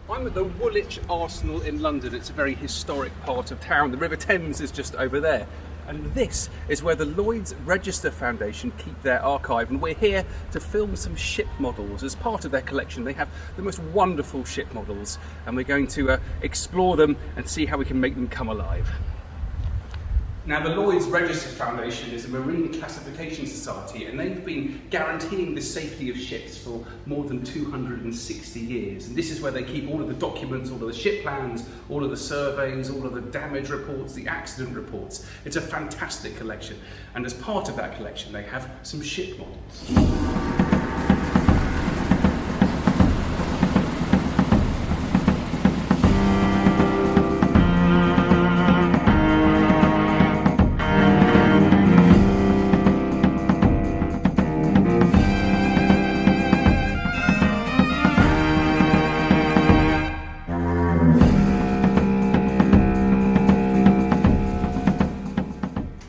I'm at the Woolwich Arsenal in London. It's a very historic part of town. The River Thames is just over there. And this is where the Lloyd's Register Foundation keep their archive. And we're here to film some ship models. As part of their collection, they have the most wonderful ship models. And we're going to explore them and see how we can make them come alive. Now, the Lloyd's Register Foundation is a marine classification society, and they've been guaranteeing the safety of ships for more than 260 years. And this is where they keep all of the documents, all of the ship plans, all of the surveys, all of the damage reports, the accident reports. It's a fantastic collection. And as part of that collection, they have some ship models.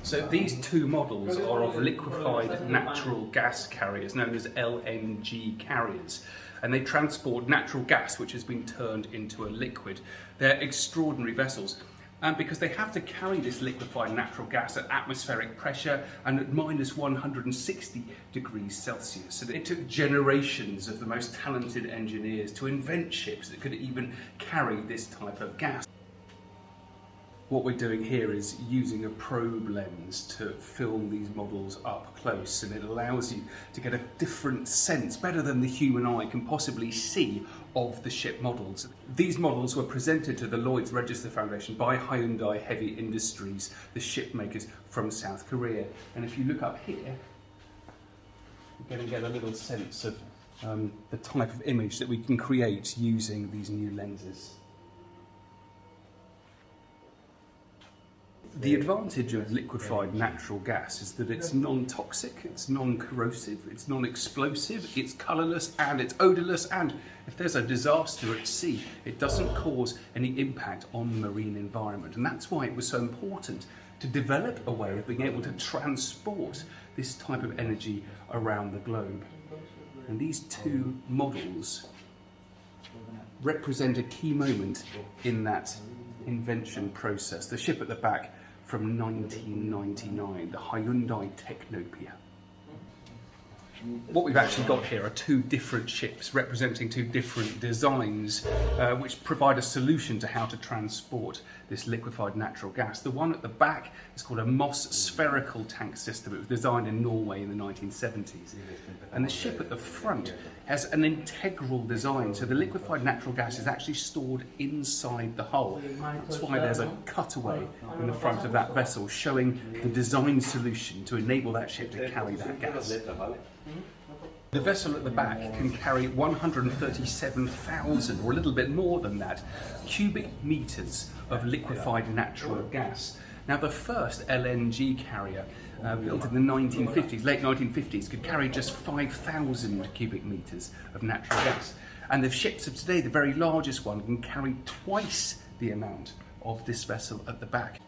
So these two models are of liquefied natural gas carriers known as LNG carriers, and they transport natural gas which has been turned into a liquid. They're extraordinary vessels, and because they have to carry this liquefied natural gas at atmospheric pressure and at minus 160 degrees Celsius. So it took generations of the most talented engineers to invent ships that could even carry this type of gas. What we're doing here is using a probe lens to film these models up close, and it allows you to get a different sense, better than the human eye can possibly see, of the ship models. These models were presented to the Lloyd's Register Foundation by Hyundai Heavy Industries, the ship makers from South Korea. And if you look up here, you're going to get a little sense of the type of image that we can create using these new lenses. The advantage of liquefied natural gas is that it's non-toxic, it's non-corrosive, it's non-explosive, it's colourless and it's odourless, and if there's a disaster at sea, it doesn't cause any impact on the marine environment. And that's why it was so important to develop a way of being able to transport this type of energy around the globe. And these two models represent a key moment in that invention process. The ship at the back from 1999, the Hyundai Technopia. What we've actually got here are two different ships representing two different designs which provide a solution to how to transport this liquefied natural gas. The one at the back is called a Moss spherical tank system. It was designed in Norway in the 1970s. And the ship at the front has an integral design, so the liquefied natural gas is actually stored inside the hull. That's why there's a cutaway in the front of that vessel showing the design solution to enable that ship to carry that gas. The vessel at the back can carry 137,000, or a little bit more than that, cubic meters of liquefied natural gas. Now, the first LNG carrier, built in the 1950s, late 1950s, could carry just 5,000 cubic meters of natural gas. And the ships of today, the very largest one, can carry twice the amount of this vessel at the back.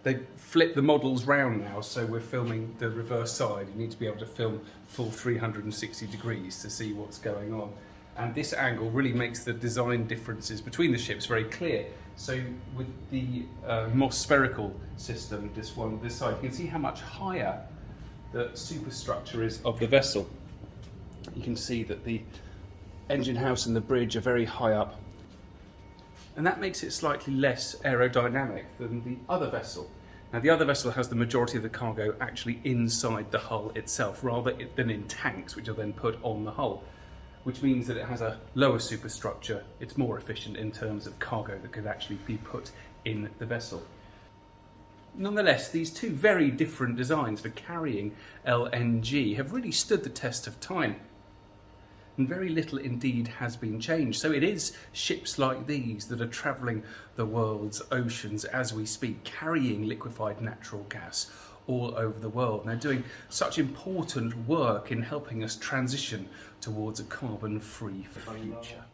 They've flipped the models round now, so we're filming the reverse side. You need to be able to film full 360 degrees to see what's going on. And this angle really makes the design differences between the ships very clear. So with the Moss spherical system, this side, you can see how much higher the superstructure is of the vessel. You can see that the engine house and the bridge are very high up. And that makes it slightly less aerodynamic than the other vessel. Now, the other vessel has the majority of the cargo actually inside the hull itself, rather than in tanks, which are then put on the hull, which means that it has a lower superstructure. It's more efficient in terms of cargo that could actually be put in the vessel. Nonetheless, these two very different designs for carrying LNG have really stood the test of time. And very little indeed has been changed. So it is ships like these that are travelling the world's oceans as we speak, carrying liquefied natural gas all over the world. And they're doing such important work in helping us transition towards a carbon-free future.